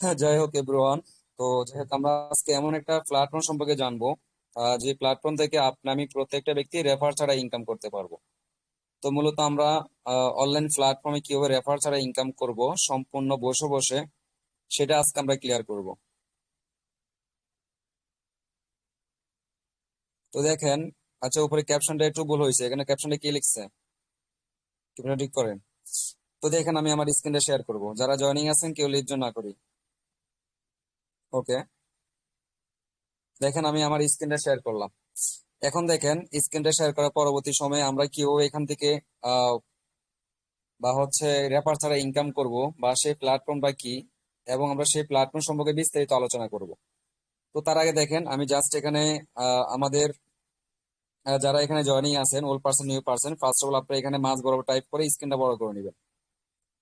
হ্যাঁ, যাই হোক এভরিওয়ান। তো যাই হোক, আমরা আজকে এমন একটা প্ল্যাটফর্ম সম্পর্কে জানবো যে প্ল্যাটফর্ম থেকে আমি প্রত্যেকটা ব্যক্তি রেফার ছাড়া ইনকাম করতে পারবো। তো মূলত আমরা অনলাইন প্ল্যাটফর্মে কিভাবে রেফার ছাড়া ইনকাম করব সম্পূর্ণ বসে বসে, সেটা আজকে আমরা ক্লিয়ার করব। তো দেখেন, আচ্ছা, উপরে ক্যাপশনটা একটু ভুল হয়েছে, এখানে ক্যাপশনটা কি লিখছে আপনারা ঠিক করেন। তো দেখেন, আমি আমার স্ক্রিনটা শেয়ার করব, যারা জয়েনিং আছেন কেউ লিভ না করি। ওকে, দেখেন আমি আমার স্ক্রিনটা শেয়ার করলাম। এখন দেখেন, স্ক্রিনটা শেয়ার করার পরবর্তী সময়ে আমরা কিভাবে এখান থেকে আহ, বা হচ্ছে রেফার ছাড়া ইনকাম করব, বা সেই প্ল্যাটফর্মটা কি, এবং আমরা সেই প্ল্যাটফর্ম সম্পর্কে বিস্তারিত আলোচনা করব। তো তার আগে দেখেন, আমি জাস্ট এখানে আমাদের যারা এখানে জয়েনিং আছেন, old person new person, first of all আপনি এখানে মাঝ বরাবর টাইপ করে স্ক্রিনটা বড় করে নেবেন।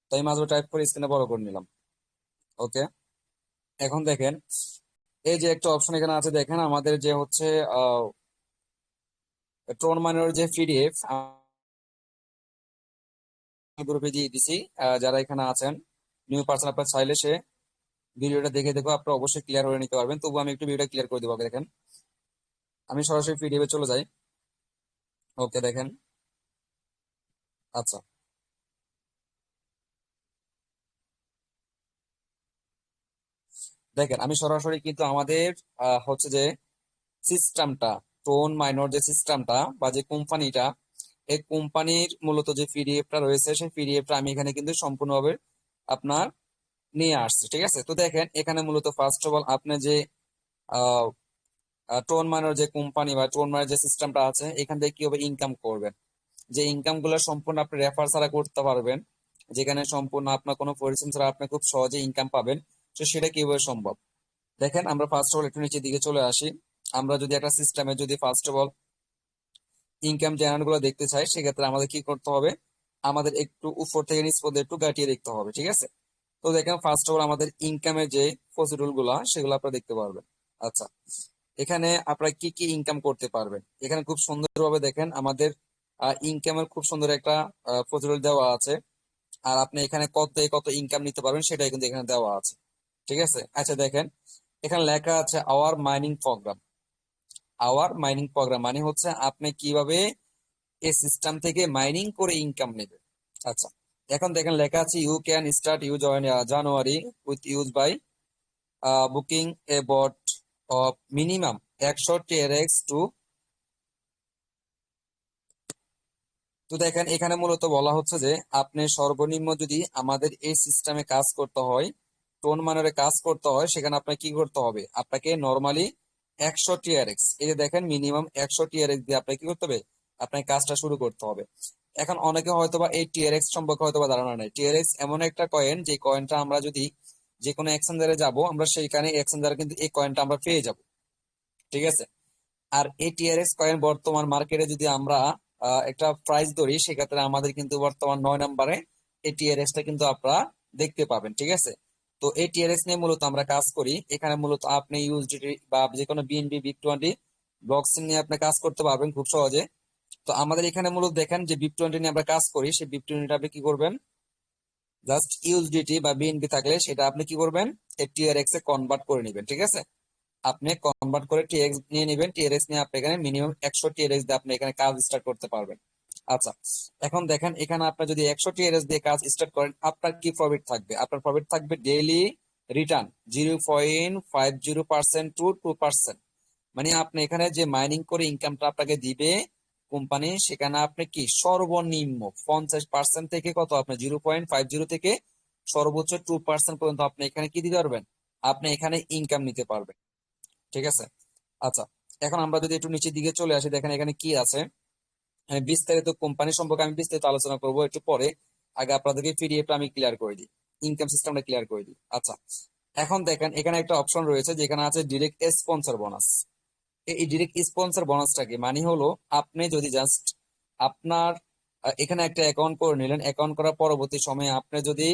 তো আমি মাঝ বরাবর টাইপ করে স্ক্রিনটা বড় করে নিলাম। ওকে, এখন দেখেন, এই যে একটা অপশন এখানে আছে, দেখেন আমাদের যে হচ্ছে ট্রোন মাইনর যে পিডিএফ গ্রুপে দিয়ে দিছি। যারা এখানে আছেন নিউ পার্সন, আপনার চাইলে সে ভিডিওটা দেখে দেখো আপনারা অবশ্যই ক্লিয়ার করে নিতে পারবেন। তবু আমি একটু ভিডিওটা ক্লিয়ার করে দেবো। আগে দেখেন, আমি সরাসরি পিডিএফ এ চলে যাই। ওকে, দেখেন। আচ্ছা, দেখেন আমি সরাসরি কিন্তু আমাদের হচ্ছে যে সিস্টেমটা, টোন মাইনর যে সিস্টেমটা বা যে কোম্পানিটা, এই কোম্পানির মূলত যে পিডিএফটা রয়েছে, সেই পিডিএফটা আমি এখানে কিন্তু সম্পূর্ণভাবে আপনার নিয়ে আসছি। ঠিক আছে, তো দেখেন এখানে মূলত ফার্স্ট অফ অল আপনি যে টোন মাইনর যে কোম্পানি বা টোন মাইনর যে সিস্টেমটা আছে, এখান থেকে কিভাবে ইনকাম করবেন, যে ইনকাম গুলো সম্পূর্ণ আপনি রেফার ছাড়া করতে পারবেন, যেখানে সম্পূর্ণ আপনার কোনো পরিশ্রম ছাড়া আপনি খুব সহজে ইনকাম পাবেন। তো সেটা কিভাবে সম্ভব, দেখেন আমরা ফার্স্ট অফ অল একটু নিচের দিকে চলে আসি। আমরা যদি একটা সিস্টেমে যদি first of all income general গুলো দেখতে চাই, সেক্ষেত্রে আমাদের কি করতে হবে, আমাদের একটু উপর থেকে নিচ পর্যন্ত একটু গাঁটিয়ে দেখতে হবে। ঠিক আছে, তো দেখেন ফার্স্ট অফ অল আমাদের ইনকামের যে প্রসিডিউর গুলা, সেগুলো আপনারা দেখতে পারবেন। আচ্ছা, এখানে আপনারা কি কি ইনকাম করতে পারবেন, এখানে খুব সুন্দরভাবে দেখেন আমাদের ইনকামের খুব সুন্দর একটা প্রসিডিউর দেওয়া আছে। আর আপনি এখানে কত থেকে কত ইনকাম নিতে পারবেন সেটাই কিন্তু এখানে দেওয়া আছে। ঠিক আছে, আচ্ছা দেখেন, এখানে লেখা আছে our mining program. Our mining program মানে হচ্ছে আপনি কিভাবে এই সিস্টেম থেকে মাইনিং করে ইনকাম নেবে। আচ্ছা, এখন দেখেন লেখা আছে you can start use January with use by booking a bot of minimum 100 TRX too. তো দেখেন এখানে মূলত বলা হচ্ছে যে আপনি সর্বনিম্ন যদি আমাদের এই সিস্টেমে কাজ করতে হয়, টোন মানের কাজ করতে হয়, সেখানে আপনাকে কি করতে হবে, আপনাকে নর্মালি 100 টিআরএক্স, এই যে দেখেন মিনিমাম 100 টিআরএক্স দিয়ে আপনাকে কি করতে হবে, আপনাকে কাজটা শুরু করতে হবে। এখন অনেকে হয়তোবা এই টিআরএক্স সম্পর্কে হয়তোবা ধারণা নেই। টিআরএক্স এমন একটা কয়েন, যে কয়েনটা আমরা যদি যে কোনো এক্সচেঞ্জারে যাব, আমরা সেইখানে এক্সচেঞ্জারে কিন্তু এই কয়েনটা আমরা পেয়ে যাব। ঠিক আছে, আর এই টিআরএক্স কয়েন বর্তমান মার্কেটে যদি আমরা একটা প্রাইস ধরি, সেক্ষেত্রে আমাদের কিন্তু বর্তমান 9 নম্বরে এই টিআরএক্স টা কিন্তু আপনারা দেখতে পাবেন। ঠিক আছে, তো এই টিআরএক্স নিয়ে মূলত আমরা কাজ করি। এখানে মূলত আপনি ইউএসডিটি বা যে কোনো বিএনবি BIP20 ব্লকচেন নিয়ে আপনি কাজ করতে পারবেন খুব সহজে। তো আমাদের এখানে মূলত দেখেন যে BIP20 নিয়ে আমরা কাজ করি, সেই BIP20 আপনি কি করবেন, জাস্ট ইউএসডিটি বা বিএনবি থাকলে সেটা আপনি কি করবেন, এই টিআরএক্স এ কনভার্ট করে নেবেন। ঠিক আছে, আপনি কনভার্ট করে টিএক্স নিয়ে নেবেন। টিএক্স নিয়ে আপনি এখানে মিনিমাম 100 টিএক্স দিয়ে আপনি এখানে কাজ স্টার্ট করতে পারবেন। আচ্ছা, এখন দেখেন এখানে আপনি যদি 100 টিএক্স দিয়ে কাজ স্টার্ট করেন, আপনার কি প্রফিট থাকবে, আপনার প্রফিট থাকবে ডেইলি রিটার্ন 0.50% টু 2%। মানে আপনি এখানে যে মাইনিং করে ইনকামটা আপনাকে দিবে কোম্পানি, সেখানে আপনি কি সর্বনিম্ন 50% থেকে কত, আপনি 0.50 থেকে সর্বোচ্চ 2% পর্যন্ত আপনি এখানে কি দিতে পারবেন, আপনি এখানে ইনকাম নিতে পারবেন। ঠিক আছে, আচ্ছা, এখন আমরা যদি একটু নিচের দিকে চলে আসি, দেখেন এখানে কি আছে। বিস্তারিত কোম্পানি সম্পর্কে আমি বিস্তারিত আলোচনা করব একটু পরে। আগে আপনাদেরকে পিডিএফটা আমি ক্লিয়ার করে দিই, ইনকাম সিস্টেমটা ক্লিয়ার করে দিই। আচ্ছা, এখন দেখেন এখানে একটা অপশন রয়েছে যেখানে আছে ডিরেক্ট স্পন্সর বোনাস। এই ডিরেক্ট স্পন্সর বোনাসটা কি মানে হলো, আপনি যদি জাস্ট আপনার এখানে একটা অ্যাকাউন্ট করে নিলেন, অ্যাকাউন্ট করার পরবর্তী সময়ে আপনি যদি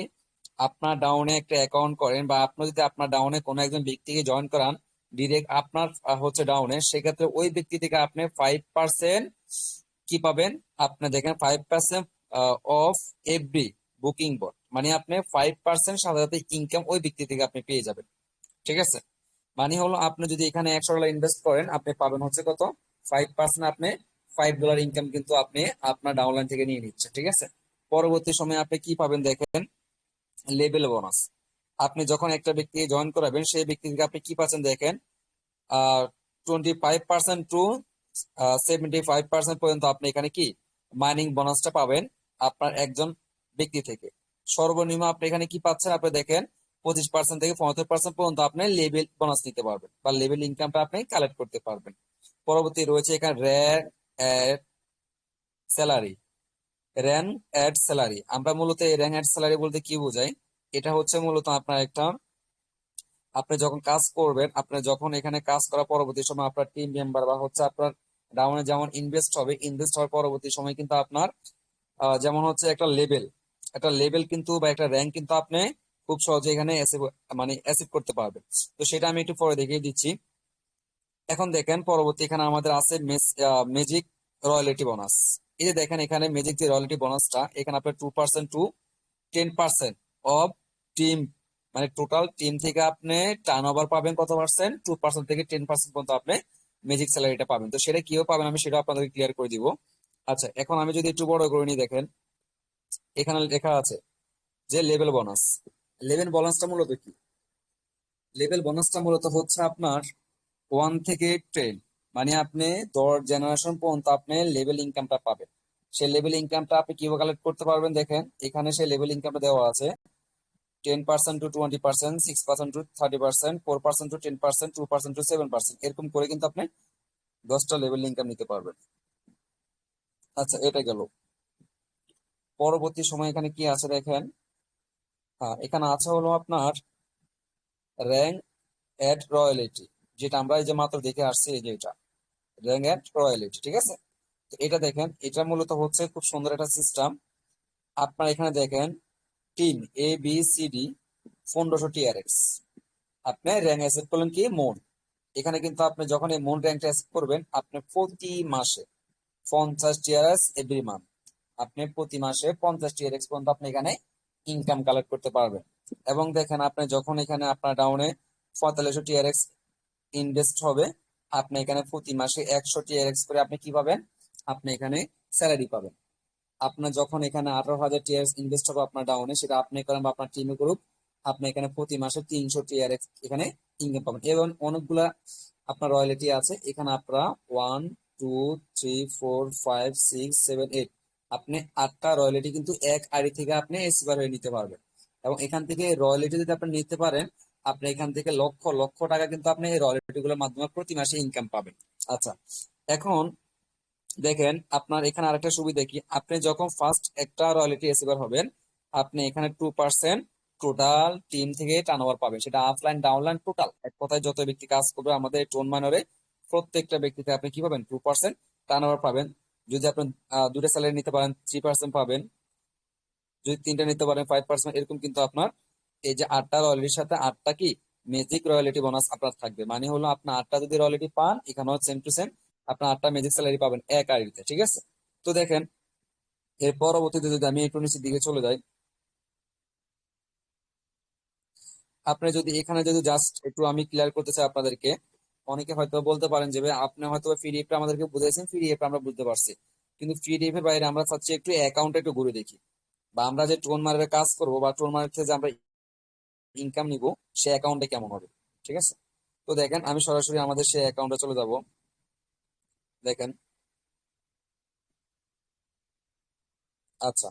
আপনার ডাউনে একটা অ্যাকাউন্ট করেন, বা আপনি যদি আপনার ডাউনে কোনো একজন ব্যক্তিকে জয়েন করান ডিরেক্ট আপনার হচ্ছে ডাউনে, সেক্ষেত্রে ওই ব্যক্তি থেকে আপনি 5% কি পাবেন, আপনি দেখেন 5% অফ এফডি বুকিং বট, মানে আপনি 5% সাথে সাথে ইনকাম ওই ব্যক্তি থেকে আপনি পেয়ে যাবেন। ঠিক আছে, মানে হলো আপনি যদি এখানে $100 ইনভেস্ট করেন, আপনি পাবেন হচ্ছে কত, 5%। আপনি $5 ইনকাম কিন্তু আপনি আপনার ডাউনলাইন থেকে নিয়ে নিচ্ছেন। ঠিক আছে, পরবর্তী সময়ে আপনি কি পাবেন দেখেন, লেভেল বোনাস। আপনি যখন একটা ব্যক্তি জয়েন করাবেন, সেই ব্যক্তি থেকে আপনি কি পাচ্ছেন দেখেন, 25% টু 75% পর্যন্ত আপনি এখানে কি মাইনিং বোনাসটা পাবেন আপনার একজন ব্যক্তি থেকে। সর্বনিম্ন আপনি এখানে কি পাচ্ছেন, আপনি দেখেন 25% থেকে 75% পর্যন্ত আপনি লেভেল বোনাস নিতে পারবেন বা লেভেল ইনকামটা আপনি কালেক্ট করতে পারবেন। পরবর্তী রয়েছে এখানে rank and salary. Rank and salary, আমরা মূলত এই র্যাঙ্ক এড স্যালারি বলতে কি বোঝাই, এটা হচ্ছে মূলত আপনার একটা, আপনি যখন কাজ করবেন, আপনি যখন এখানে কাজ করার পরবর্তী সময় আপনার টিম মেম্বার বা হচ্ছে আপনার ডাউনে যেমন ইনভেস্ট হবে, ইনভেস্ট হওয়ার পরবর্তী সময় কিন্তু আপনার যেমন হচ্ছে একটা লেভেল কিন্তু বা একটা র্যাঙ্ক কিন্তু আপনি খুব সহজে এখানে মানে অ্যাচিভ করতে পারবেন। তো সেটা আমি একটু পরে দেখিয়ে দিচ্ছি। এখন দেখেন পরবর্তী এখানে আমাদের আছে ম্যাজিক রয়্যালিটি বোনাস। এই যে দেখেন এখানে ম্যাজিক যে রয়্যালিটি বোনাসটা, এখানে আপনার 2% টু 10% অফ টিম, মানে টোটাল টিম থেকে আপনি টার্ন ওভার পাবেন কত পার্সেন্ট, 2% থেকে 10% পর্যন্ত আপনি ম্যাজিক স্যালারিটা পাবেন। তো সেটা কিভাবে পাবেন আমি সেটা আপনাদের ক্লিয়ার করে দিব। আচ্ছা, এখন আমি যদি একটু বড় করে নিই, দেখেন এখানে লেখা আছে যে লেভেল বোনাস। লেভেল বোনাসটা মূলত কি, লেভেল বোনাসটা মূলত হচ্ছে আপনার 1 থেকে 10, মানে আপনি 10 জেনারেশন পর্যন্ত আপনি লেভেল ইনকামটা পাবেন। সেই লেভেল ইনকামটা আপনি কিভাবে কালেক্ট করতে পারবেন দেখেন, এখানে সেই লেভেল ইনকামটা দেওয়া আছে 10% টু 20%, 6% টু 30%, 4% টু 10%, 2% টু 7%, এরকম করে কিন্তু আপনি 10টা লেভেল ইনকাম নিতে পারবেন। আচ্ছা, এটা গেল। পরবর্তী সময় এখানে কি আছে দেখেন, এখানে আছে হলো আপনার র্যাঙ্ক এট রয়্যালিটি, যেটা আমরা এই যে মাত্র দেখে আসছি, এই যে এটা র্যাঙ্ক এট রয়্যালিটি। ঠিক আছে, তো এটা দেখেন, এটা মূলত হচ্ছে খুব সুন্দর একটা সিস্টেম। আপনার এখানে দেখেন টিম ABCD 1500 TRX, আপনি র্যাঙ্ক অ্যাচিভ করলেন কি মন। এখানে কিন্তু আপনি যখন এই মন র্যাঙ্কটা অ্যাচিভ করবেন, আপনি প্রতি মাসে 50 TRX এভরি মান্থ, আপনি প্রতি মাসে 50 TRX পর্যন্ত আপনি এখানে ইনকাম কালেক্ট করতে পারবেন। এবং দেখেন আপনি যখন এখানে আপনার ডাউনে 4500 TRX ইনভেস্ট হবে, আপনি এখানে প্রতি মাসে 100 TRX করে আপনি কি পাবেন, আপনি এখানে স্যালারি পাবেন। আপনার যখন এখানে 18,000 TRX ইনভেস্ট হবে আপনার ডাউনে, সেটা আপনি করেন বা আপনার টিমে করুক, আপনি এখানে প্রতি মাসে 300 TRX এখানে ইনকাম পাবেন। এবং অনেকগুলা আপনার রয়্যালিটি আছে এখানে, আপনারা 1 2 3 4 5 6 7 8, আপনি 8টা রয়্যালিটি কিন্তু এক আইডি থেকে আপনি এসিবার হয়ে নিতে পারবেন। এবং এখান থেকে রয়্যালিটি যদি আপনি নিতে পারেন, আপনি এখান থেকে লক্ষ লক্ষ টাকা কিন্তু আপনি এই রয়্যালিটি গুলোর মাধ্যমে প্রতি মাসে ইনকাম পাবেন। আচ্ছা, এখন দেখেন আপনার এখানে আরেকটা সুবিধা কি, আপনি যখন ফার্স্ট একটা রয়্যালিটি রিসিভার হবেন, আপনি এখানে 2% টোটাল টিম থেকে টার্নওভার পাবেন, সেটা অফলাইন ডাউনলাইন টোটাল, এক কথায় যত ব্যক্তি কাজ করবে আমাদের টোন মাইনরে, প্রত্যেকটা ব্যক্তিতে আপনি কি পাবেন, 2% টার্নওভার পাবেন। যদি আপনি দুটো স্যালারি নিতে পারেন 3% পাবেন, যদি তিনটা নিতে পারেন 5%, এরকম কিন্তু আপনার এই যে 8টা রয়্যালিটির সাথে 8টা কি ম্যাজিক রয়্যালিটি বোনাস আপনার থাকবে। মানে হলো আপনার 8টা যদি রয়্যালিটি পান, এখানেও সেম টু সেম আপনার 8টা ম্যাজিক স্যালারি পাবেন এক আইডিতে। ঠিক আছে, তো দেখেন এর পরবর্তীতে যদি আমি একটু নিচের দিকে চলে যাই, আপনি যদি এখানে যদি জাস্ট একটু আমি ক্লিয়ার করতে চাই আপনাদেরকে, অনেকে হয়তো বলতে পারেন যে ভাই আপনি হয়তো পিডিএফটা আমাদেরকে বুঝাইছেন, পিডিএফ আমরা বুঝতে পারছি, কিন্তু পিডিএফ এর বাইরে আমরা চাচ্ছি একটু অ্যাকাউন্টে একটু ঘুরে দেখি, বা আমরা যে টোন মার্কেটে কাজ করবো বা টোন মার্কেট থেকে যে আমরা ইনকাম নিব, সে অ্যাকাউন্টে কেমন হবে। ঠিক আছে, তো দেখেন আমি সরাসরি আমাদের সে অ্যাকাউন্টে চলে যাব। দেখেন, আচ্ছা,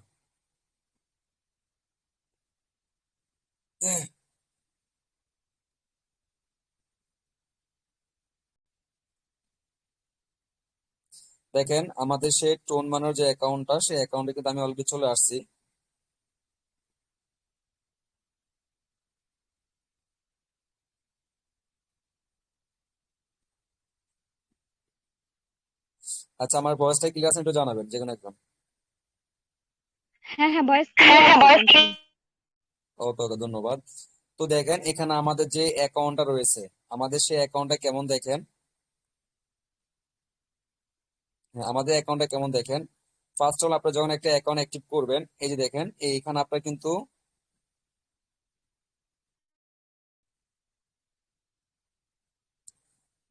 দেখেন আমাদের সে টোন মানের যে অ্যাকাউন্টটা, সেই অ্যাকাউন্টে কিন্তু আমি অলরেডি চলে আসছি। আচ্ছা, আমার ভয়েসটা ক্লিয়ার আছে একটু জানাবেন যে কোনো একদম। হ্যাঁ হ্যাঁ, ভয়েস ক্লিয়ার আছে, টেনশন। ওকে ওকে, ধন্যবাদ। তো দেখেন এখানে আমাদের যে অ্যাকাউন্টটা রয়েছে, আমাদের সেই অ্যাকাউন্টটা কেমন দেখেন, হ্যাঁ, আমাদের অ্যাকাউন্টটা কেমন দেখেন, ফার্স্ট অল আপনি যখন একটা অ্যাকাউন্ট অ্যাক্টিভ করবেন, এই যে দেখেন এইখানে আপনার কিন্তু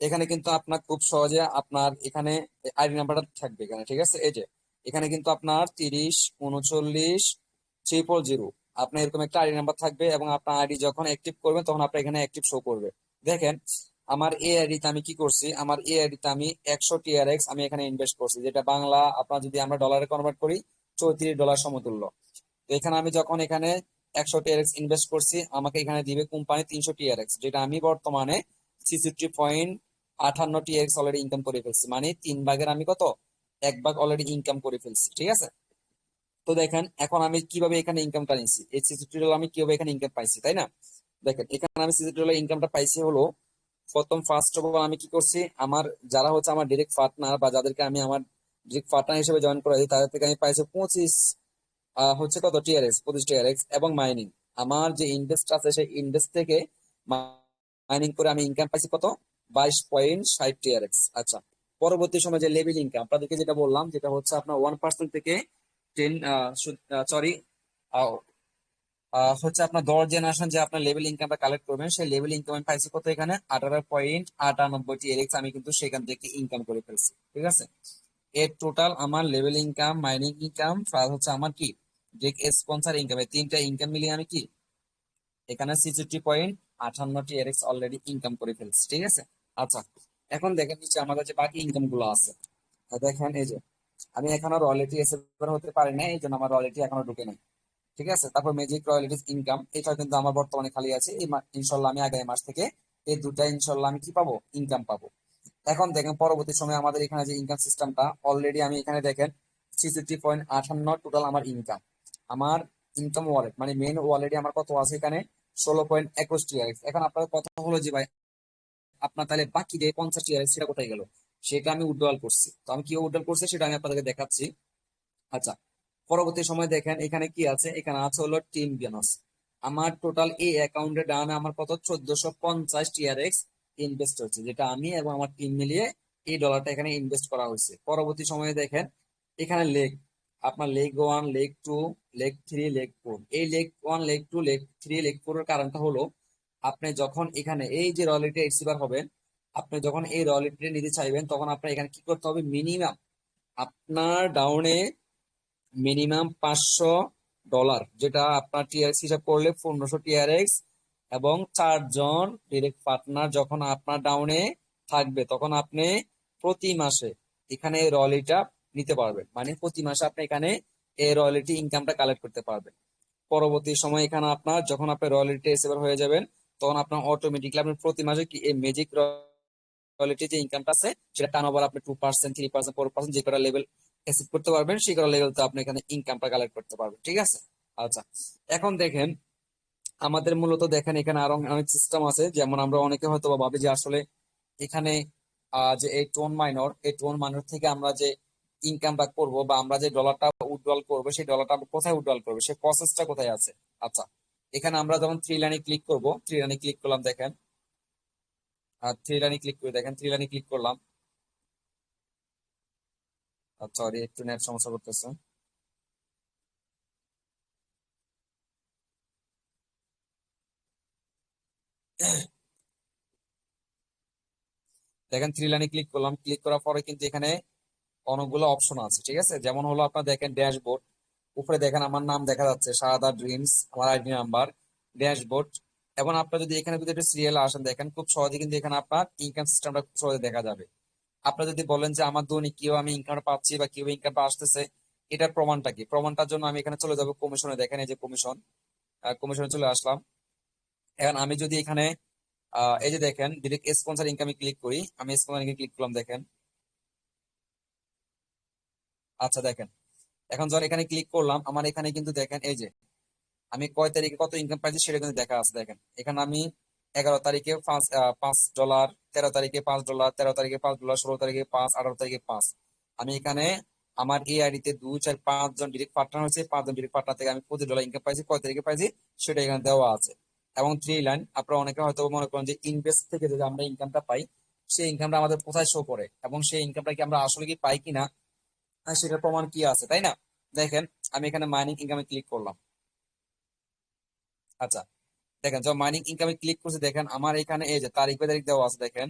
এখানে কিন্তু আপনার খুব সহজে আপনার এখানে আইডি নাম্বারটা থাকবে এখানে, ঠিক আছে। এই যে এখানে কিন্তু আপনার 30 39 000 আপনার এরকম একটা আইডি নাম্বার থাকবে, এবং আপনার আইডি যখন অ্যাক্টিভ করবেন তখন আপনার এখানে অ্যাক্টিভ শো করবে। দেখেন আমার এই আইডিতে আমি কি করছি, আমার এই আইডিতে আমি 100 TRX আমি এখানে ইনভেস্ট করছি, যেটা বাংলা আপনার যদি আমরা ডলারে কনভার্ট করি $34 সমতুল্য। তো এখানে আমি যখন এখানে 100 TRX ইনভেস্ট করছি, আমাকে এখানে দিবে কোম্পানি 300 TRX, যেটা আমি বর্তমানে 63.58 TRX অলরেডি ইনকাম করে ফেলছি। মানে 3 ভাগের আমি কত, 1 ভাগ অলরেডি ইনকাম করে ফেলছি, ঠিক আছে। তো দেখেন এখন আমি কিভাবে এখানে ইনকামটা নিচ্ছি, এই $63 আমি কিভাবে এখানে ইনকাম পাইছি, তাই না। দেখেন এখানে আমি $63 ইনকামটা পাইছি হলো, প্রথম ফার্স্ট অফ অল আমি কি করছি, আমার যারা হচ্ছে আমার ডিরেক্ট পার্টনার বা যাদেরকে আমি আমার ডিরেক্ট পার্টনার হিসেবে জয়েন করাই, তাদের থেকে আমি পাইছি 25 হচ্ছে কত TRX, 25 TRX। এবং মাইনিং, আমার যে ইনভেস্ট আছে সেই ইনভেস্ট থেকে মাইনিং করে আমি ইনকাম পাইছি কত, 22.60 TRX। আচ্ছা, পরবর্তী সময় যে লেভেল ইনকাম আপনাদেরকে যেটা বললাম, যেটা হচ্ছে আপনার 1% থেকে 10, সরি, হচ্ছে আপনার 10 জেনারেশন যে আপনার লেভেল ইনকামটা কালেক্ট করবেন, সেই লেভেল ইনকাম আমি পাইছি কত, এখানে 18.98 TRX আমি কিন্তু সেখান থেকে ইনকাম করে ফেলছি, ঠিক আছে। এর টোটাল আমার level income, mining income plus হচ্ছে আমার কি যে স্পন্সর ইনকাম, এই তিনটা ইনকাম মিলিয়ে আমি কি এখানে 63.58 TRX অলরেডি ইনকাম করে ফেলছি, ঠিক আছে। আচ্ছা, এখন দেখেন নিচে আমাদের যে বাকি ইনকাম গুলো আছে। দেখেন এই যে আমি এখনো রয়্যালটি এসেবার হতে পারি না, এই জন্য আমার রয়্যালটি এখনো ঢুকে নাই, ঠিক আছে। তারপর ম্যাজিক রয়্যালটিস ইনকাম, এটা কিন্তু আমার বর্তমানে খালি আছে। ইনশাল্লাহ আমি আগামী মাস থেকে এই দুটা ইনশাল্লাহ আমি কি পাবো, ইনকাম পাবো। এখন দেখেন পরবর্তী সময় আমাদের এখানে যে ইনকাম সিস্টেমটা অলরেডি আমি এখানে দেখেন 63.58 টোটাল আমার ইনকাম। আমার ইনকাম ওয়ালেট মানে মেন ওয়ালেটে আমার কত আছে এখানে, 16.21 TRX। এখন আপনার কথা হলো যে ভাই আপনার তাহলে বাকি যে 50 TRX সেটা কোথায় গেল, সেটা আমি উইথড্রল করছি। তো আমি কি উইথড্রল করছি সেটা আমি আপনাদেরকে দেখাচ্ছি। আচ্ছা, পরবর্তী সময় দেখেন এখানে কি আছে, এখানে আছে হলো টিম বোনাস। আমার টোটাল এই অ্যাকাউন্টে ডানে আমার কত 1450 TRX ইনভেস্ট হচ্ছে, যেটা আমি এবং আমার টিম মিলিয়ে এই ডলারটা এখানে ইনভেস্ট করা হয়েছে। পরবর্তী সময়ে দেখেন এখানে লেগ, আপনার লেগ 1, লেগ 2, লেগ 3, লেগ 4, এই লেগ 1, লেগ 2, লেগ 3, লেগ 4 এর কারণটা হলো আপনি যখন এখানে এই যে রয়্যালিটি রিসিভার হবেন, আপনি যখন এই রয়্যালিটি নিতে চাইবেন, তখন আপনার এখানে কি করতে হবে, মিনিমাম আপনার ডাউনে মিনিমাম $500, যেটা আপনার টিআরএক্স হিসাব করলে 1500 TRX, এবং 4 জন ডিরেক্ট পার্টনার যখন আপনার ডাউনে থাকবে, তখন আপনি প্রতি মাসে এখানে রয়্যালিটা নিতে পারবেন। মানে প্রতি মাসে আপনি এখানে এই রয়্যালিটি ইনকামটা কালেক্ট করতে পারবেন। পরবর্তী সময় এখানে আপনার যখন আপনি রয়্যালিটি রিসিভার হয়ে যাবেন, তখন আপনার অটোমেটিকলি আপনি প্রতি মাসে কি এই ম্যাজিক রয়্যালিটি যে ইনকামটা আছে সেটা টার্ন ওভার আপনি 2%, 3%, 4% যে কটা লেভেল অ্যাচিভ করতে পারবেন, সেই কটা লেভেল তো আপনি এখানে ইনকামটা কালেক্ট করতে পারবেন, ঠিক আছে। আচ্ছা, এখন দেখেন আমাদের মূলত দেখেন এখানে আরো অনেক সিস্টেম আছে। যেমন আমরা অনেকে হয়তো বা ভাবি যে আসলে এখানে যে এই টোন মাইনর থেকে আমরা যে ইনকামটা করব বা আমরা যে ডলারটা উইথড্রল করবো, সেই ডলারটা আমরা কোথায় উইথড্রল করবো, সেই প্রসেসটা কোথায় আছে। আচ্ছা, এখানে আমরা যখন থ্রি লাইনে ক্লিক করবো, থ্রি লাইনে ক্লিক করলাম, দেখেন থ্রি লাইনে ক্লিক করে দেখেন, থ্রি লাইনে ক্লিক করলাম। সরি, একটু নেট সমস্যা করতেছে। দেখেন থ্রি লাইনে ক্লিক করলাম, ক্লিক করার পরে কিন্তু এখানে অনেকগুলো অপশন আছে, ঠিক আছে। যেমন হলো আপনার দেখেন ড্যাশবোর্ড, উপরে দেখেন আমার নাম দেখা যাচ্ছে শাহাদা ড্রিমস, আমার আইডি নাম্বার, ড্যাশবোর্ড। এবং আপনার যদি এখানে যদি একটা সিরিয়াল আসেন, দেখেন খুব সহজে কিন্তু এখানে আপনার ইনকাম সিস্টেমটা খুব সহজে দেখা যাবে। আপনার যদি বলেন যে আমার দৈনিক কিভাবে আমি ইনকাম পাচ্ছি বা কিভাবে ইনকামটা আসতেছে, এটার প্রমাণটা কি, প্রমাণটার জন্য আমি এখানে চলে যাবো কমিশনে। দেখেন এই যে কমিশন, কমিশনে চলে আসলাম। এখন আমি যদি এখানে এই যে দেখেন ডিরেক্ট স্পন্সর ইনকামে ক্লিক করি, আমি স্পন্সর ইনকামে ক্লিক করলাম, দেখেন। আচ্ছা দেখেন, এখন যখন এখানে ক্লিক করলাম, আমার এখানে কিন্তু দেখেন এই যে আমি কয় তারিখে কত ইনকাম পাইছি সেটা কিন্তু দেখা আছে। দেখেন এখানে আমি 11 তারিখে $5, 13 তারিখে $5, 13 তারিখে $5, 16 তারিখে 5, 18 তারিখে 5। আমি এখানে আমার এই আইডিতে 2 4 5 জন ডিরেক্ট পার্টনার হয়েছে, 5 জন ডিরেক্ট পার্টনার থেকে আমি $25 ইনকাম পাইছি, কয় তারিখে পাইছি সেটা এখানে দেওয়া আছে। এবং থ্রি লাইন, আপনারা অনেকে হয়তো মনে করেন যে ইনভেস্ট থেকে যদি আমরা ইনকামটা পাই, সেই ইনকামটা আমাদের কোথায় শো করে এবং সেই ইনকামটা কি আমরা আসলে কি পাই কিনা, আর সেটার প্রমাণ কি আছে, তাই না? দেখেন, আমি এখানে মাইনিং ইনকামে ক্লিক করলাম। আচ্ছা, দেখেন যখন মাইনিং ইনকামে ক্লিক করছি, দেখেন আমার এখানে এই যে তারিখ পে তারিখ দেওয়া আছে। দেখেন,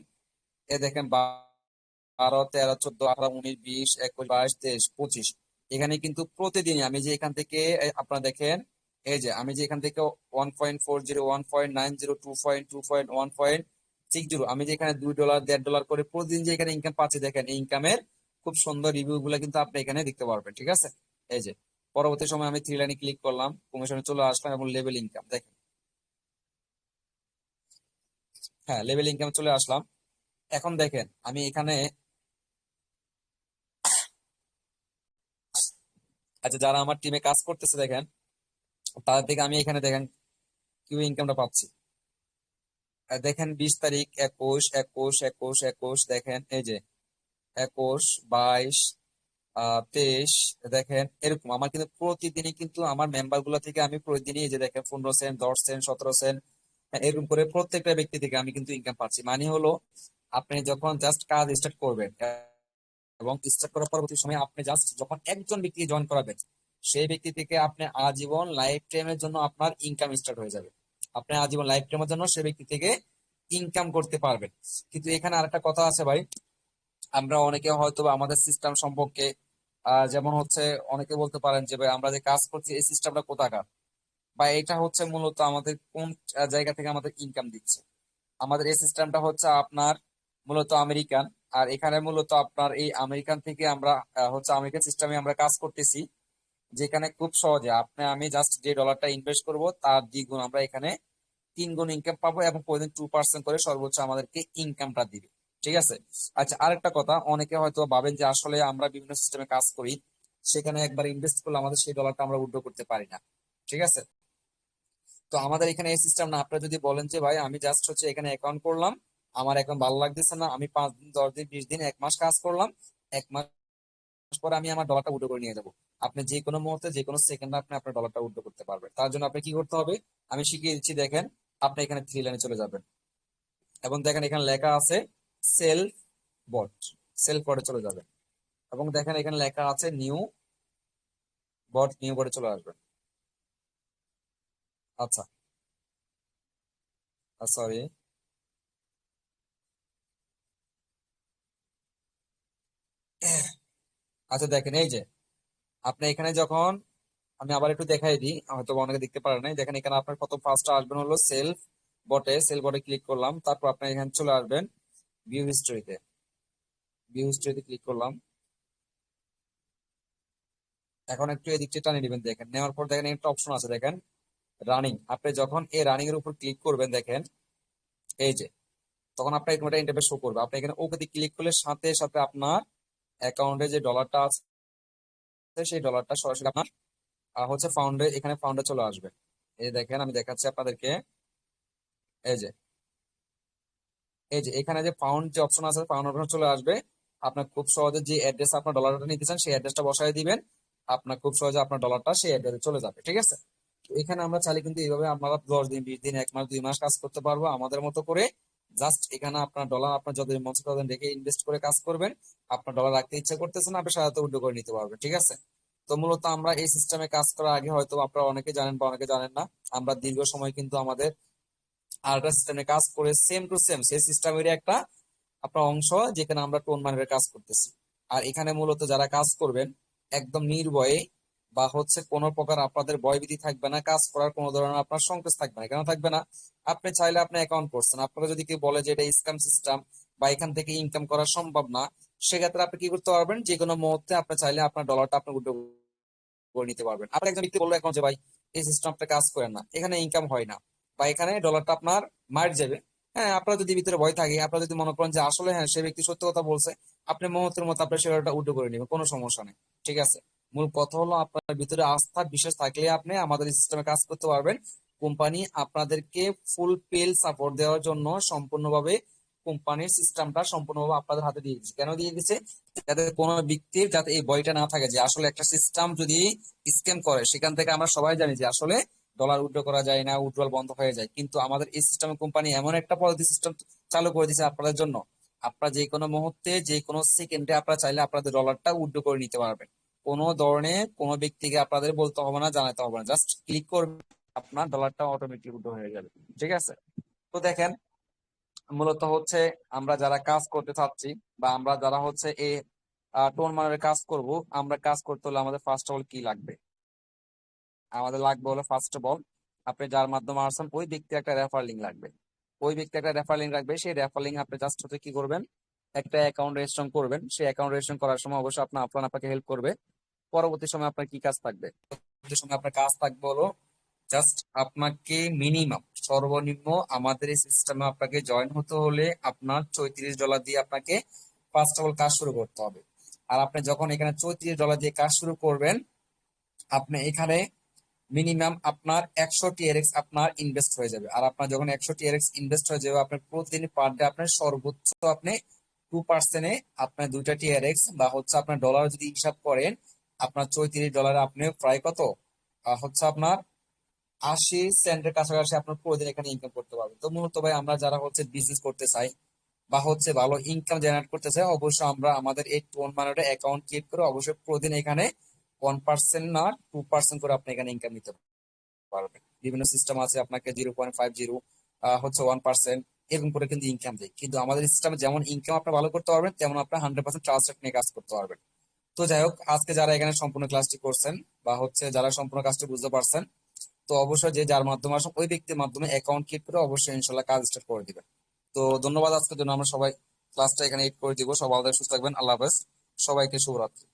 এ দেখেন 12, 13, 14, 18, 19, 20, 21, 22, 23, 25। এখানে কিন্তু প্রতিদিনই আমি যে এখান থেকে আপনারা দেখেন, এই যে আমি যে এখান থেকে 1.40, 1.90, 2.2, 1.60, আমি যে এখানে $2, $1.5 করে প্রতিদিন যে এখানে ইনকাম পাচ্ছি, দেখেন এই ইনকামের খুব সুন্দর রিভিউ গুলো কিন্তু আপনি এখানে দেখতে পারবেন। ঠিক আছে, এই যে পরবর্তী সময় আমি থ্রি লাইনে ক্লিক করলাম, কমিশনে চলে আসলাম এবং লেভেল ইনকাম দেখেন। হ্যাঁ, লেভেল ইনকাম চলে আসলাম। এখন দেখেন আমি এখানে, আচ্ছা যারা আমার টিমে কাজ করতেছে দেখেন, তাদের থেকে আমি এখানে দেখেন কিউ ইনকামটা পাচ্ছি। দেখেন 20 তারিখ, 21, 21, 21, 21, দেখেন এই যে 21, 22, 23, দেখেন এরকম আমার কিন্তু প্রতিদিনই কিন্তু আমার মেম্বার গুলা থেকে আমি প্রতিদিনই এই যে দেখেন 15 সেন্ট, 10 সেন্ট, 17 সেন্ট, এরকম করে প্রত্যেকটা ব্যক্তি থেকে আমি কিন্তু ইনকাম পাচ্ছি। মানে হলো আপনি যখন জাস্ট কাজ স্টার্ট করবেন এবং স্টার্ট করার পরবর্তী সময় আপনি জাস্ট যখন একজন ব্যক্তিকে জয়েন করাবেন, সেই ব্যক্তি থেকে আপনি আজীবন লাইফ টাইমের জন্য আপনার ইনকাম স্টার্ট হয়ে যাবে। আপনি আজীবন লাইফ টাইমের জন্য সেই ব্যক্তি থেকে ইনকাম করতে পারবেন। কিন্তু এখানে আরেকটা কথা আছে ভাই, আমরা অনেকে হয়তো বা আমাদের সিস্টেম সম্পর্কে যেমন হচ্ছে অনেকে বলতে পারেন যে ভাই আমরা যে কাজ করছি এই সিস্টেমটা কোথাকার, বা এটা হচ্ছে মূলত আমাদের কোন জায়গা থেকে আমাদের ইনকাম দিচ্ছে। আমাদের এই সিস্টেমটা হচ্ছে আপনার মূলত আমেরিকান। আর এখানে মূলত আপনার এই আমেরিকান থেকে আমরা হচ্ছে আমেরিকান সিস্টেমে আমরা কাজ করতেছি, যেখানে খুব সহজে আমি জাস্ট যে ডলারটা ইনভেস্ট করব তার দ্বিগুণ আমরা এখানে 3 গুণ ইনকাম পাবো, এবং প্রতিদিন 2% করে সর্বোচ্চ আমাদেরকে ইনকামটা দিবে। ঠিক আছে। আচ্ছা, আরেকটা কথা, অনেকে হয়তো ভাবেন যে আসলে আমরা বিভিন্ন সিস্টেমে কাজ করি, সেখানে একবার ইনভেস্ট করলে আমাদের সেই ডলারটা আমরা উইথড্র করতে পারি না। ঠিক আছে। তো আমাদের এখানে এই সিস্টেম না। আপনারা যদি বলেন যে ভাই আমি জাস্ট হচ্ছে এখানে অ্যাকাউন্ট করলাম, আমার এখন ভালো লাগতেছে না, আমি 5 দিন, 10 দিন, 20 দিন, 1 মাস কাজ করলাম, 1 মাস পরে আমি আমার ডলারটা উইথড্র করে নিয়ে যাবো, আপনি যে কোনো মুহূর্তে যে কোনো সেকেন্ডে আপনি আপনার ডলারটা উইথড্র করতে পারবেন। তার জন্য আপনি কি করতে হবে আমি শিখিয়ে দিচ্ছি। দেখেন, আপনি এখানে থ্রি লাইনে চলে যাবেন এবং দেখেন এখানে লেখা আছে সেলফ বট, সেলফ বটে চলে যাবেন এবং দেখেন এখানে লেখা আছে নিউ বট, নিউ বটে চলে আসবেন। আচ্ছা, সরি। আচ্ছা দেখেন এই যে আপনি এখানে যখন, আমি আবার একটু দেখাই দিই, হয়তো বা অনেকে দেখতে পারে নাই। দেখেন এখানে আপনার প্রথম ফার্স্ট আসবেন হলো সেলফ বটে, সেলফ বটে ক্লিক করলাম, তারপর আপনি এখানে চলে আসবেন ভিউ হিস্ট্রিতে, ভিউ হিস্ট্রিতে ক্লিক করলাম। এখন একটু এদিকটা টানিয়ে নেবেন, দেখেন নেওয়ার পর দেখেন একটা অপশন আছে দেখেন রানিং। আপনি যখন এই রানিং এর উপর ক্লিক করবেন দেখেন এই যে, তখন আপনার এরকম একটা ইন্টারফেস শো করবে। আপনি এখানে ওকে ক্লিক করলে সাথে সাথে আপনার অ্যাকাউন্টে যে ডলারটা আছে সেই ডলারটা সরাসরি আপনার হচ্ছে ফাউন্ডে, এখানে ফাউন্ডে চলে আসবে। এই দেখেন আমি দেখাচ্ছি আপনাদেরকে, এই যে, এই যে এখানে যে ফাউন্ড যে অপশন আছে, ফাউন্ড অপশন চলে আসবে। আপনার খুব সহজে যে অ্যাড্রেস আপনার ডলারটা নিতে চান সেই অ্যাড্রেসটা বসাই দিবেন, আপনার খুব সহজে আপনার ডলারটা সেই অ্যাড্রেসে চলে যাবে। ঠিক আছে। তো এখানে আমরা চাইলে কিন্তু এইভাবে আমরা 10 দিন, 20 দিন, 1 মাস, 2 মাস কাজ করতে পারবো আমাদের মতো করে। জাস্ট এখানে আপনার ডলার আপনার যতদিন মন চায় ততদিন রেখে ইনভেস্ট করে কাজ করবেন। আপনার ডলার রাখতে ইচ্ছা করতেছে না, আপনি সাথে উইথড্র করে নিতে পারবেন। ঠিক আছে। তো মূলত আমরা এই সিস্টেমে কাজ করার আগে হয়তো আপনারা অনেকে জানেন বা অনেকে জানেন না, আমরা দীর্ঘ সময় কিন্তু আমাদের আরেকটা সিস্টেমে কাজ করে সেম টু সেম সেই সিস্টেমেরই একটা আপনার অংশ, যেখানে আমরা টোন মানের কাজ করতেছি। আর এখানে মূলত যারা কাজ করবেন একদম নির্ভয়ে, বা হচ্ছে কোনো প্রকার আপনাদের ভয়ভীতি থাকবে না, কাজ করার কোনো ধরনের আপনার সংকোচ থাকবে না। কেন থাকবে না? আপনি চাইলে আপনি অ্যাকাউন্ট করছেন, আপনারা যদি কেউ বলে যে এটা স্ক্যাম সিস্টেম বা এখান থেকে ইনকাম করা সম্ভব না, সেক্ষেত্রে আপনি কি করতে পারবেন, যে কোনো মুহূর্তে আপনি চাইলে আপনার ডলারটা আপনি উইথড্র করে নিতে পারবেন। আপনার একজন ব্যক্তি বললো এখন যে ভাই এই সিস্টেমটা কাজ করেন না, এখানে ইনকাম হয় না, বা এখানে ডলারটা আপনার মার যাবে। হ্যাঁ, আপনার যদি ভিতরে ভয় থাকে, আপনার যদি মনে করেন যে আসলে হ্যাঁ সে ব্যক্তি সত্য কথা বলছে, আপনি মুহূর্তের মতো আপনার শেয়ারটা উইথড্র করে নেবেন, কোনো সমস্যা নেই। ঠিক আছে। মূল কথা হলো আপনার ভিতরে আস্থা বিশ্বাস থাকলে আপনি আমাদের এই সিস্টেমে কাজ করতে পারবেন। কোম্পানি আপনাদেরকে ফুল পেল সাপোর্ট দেওয়ার জন্য সম্পূর্ণভাবে কোম্পানির সিস্টেমটা সম্পূর্ণভাবে আপনাদের হাতে দিয়ে দিচ্ছে। কেন দিয়ে দিচ্ছে? যাতে কোনো ব্যক্তির যাতে এই ভয়টা না থাকে যে আসলে একটা সিস্টেম যদি স্ক্যাম করে, সেখান থেকে আমরা সবাই জানি যে আসলে ডলার উইথড্র করা যায় না, উইথড্রল বন্ধ হয়ে যায়। কিন্তু আমাদের এই সিস্টেমে কোম্পানি এমন একটা পদ্ধতি সিস্টেম চালু করে দিয়েছে আপনাদের জন্য, আপনারা যে কোনো মুহূর্তে যে কোনো সেকেন্ডে আপনারা চাইলে আপনাদের ডলারটা উইথড্র করে নিতে পারবেন। কোনো ধরনের কোনো ব্যক্তিকে আপনাদের বলতে হবে না, জানাতে হবে না, জাস্ট ক্লিক করবেন, আপনার ডলারটা অটোমেটিক উইথড্র হয়ে যাবে। ঠিক আছে? তো দেখেন, মূলত হচ্ছে আমরা যারা কাজ করতে চাচ্ছি বা আমরা যারা হচ্ছে এই টোন মানের কাজ করব, আমরা কাজ করতে হলে আমাদের ফার্স্ট অফ অল কি লাগবে? আমাদের লাগবে হলো ফার্স্ট অফ অল, আপনি যার মাধ্যমে আসছেন ওই ব্যক্তির একটা রেফার লিঙ্ক লাগবে। ওই ব্যক্তি একটা রেফার লিঙ্ক রাখবে, সেই রেফার লিঙ্ক আপনি জাস্ট হচ্ছে কি করবেন, একটা অ্যাকাউন্ট রেজিস্ট্রেশন করবেন। সেই অ্যাকাউন্ট রেজিস্ট্রেশন করার সময় অবশ্যই আপনার আপলান আপনাকে হেল্প করবে। পরবর্তী সময় আপনার কি কাজ থাকবে? পরবর্তী সময় আপনার কাজ থাকবে হলো জাস্ট আপনাকে মিনিমাম সর্বনিম্ন আমাদের এই সিস্টেমে আপনাকে জয়েন হতে হলে আপনার $34 দিয়ে আপনাকে ফার্স্ট অফ অল কাজ শুরু করতে হবে। আর আপনি যখন এখানে $34 দিয়ে কাজ শুরু করবেন, আপনি এখানে মিনিমাম আপনার 100 TRX আপনার ইনভেস্ট হয়ে যাবে। আর আপনার যখন 100 TRX ইনভেস্ট হয়ে যাবে, আপনার প্রতিদিন পার ডে আপনার সর্বোচ্চ আপনি 2%-এ আপনার 2টা TRX বা হচ্ছে আপনার ডলার যদি হিসাব করেন, আপনার $34 আপনি প্রায় কত হচ্ছে আপনার 80 সেন্টের কাছাকাছি আপনার প্রতিদিন এখানে ইনকাম করতে পারবেন। তো মূলত ভাই আমরা যারা হচ্ছে বিজনেস করতে চাই বা হচ্ছে ভালো ইনকাম জেনারেট করতে চাই, অবশ্যই আমরা আমাদের এই টোন মানিতে অ্যাকাউন্ট ক্রিয়েট করে অবশ্যই প্রতিদিন এখানে 1% না 2% করে আপনি এখানে ইনকাম নিতে পারবেন। বিভিন্ন সিস্টেম আছে, আপনাকে 0.50 হচ্ছে 1% এরকম করে কিন্তু ইনকাম দেয়। কিন্তু আমাদের সিস্টেমে যেমন ইনকাম আপনি ভালো করতে পারবেন, তেমন আপনার 100% ট্রাস্ট নিয়ে কাজ করতে পারবেন। তো যাই হোক, আজকে যারা এখানে সম্পূর্ণ ক্লাসটি করছেন বা হচ্ছে যারা সম্পূর্ণ কাজটি বুঝতে পারছেন, তো অবশ্যই যে যার মাধ্যমে আসুন ওই ব্যক্তির মাধ্যমে অ্যাকাউন্ট ক্রিয়েট করে অবশ্যই ইনশাল্লাহ কাজ স্টার্ট করে দিবেন। তো ধন্যবাদ, আজকের জন্য আমরা সবাই ক্লাসটা এখানে এড করে দিব। সবাই সুস্থ থাকবেন, আল্লাহ হাফেজ, সবাইকে শুভরাত্রি।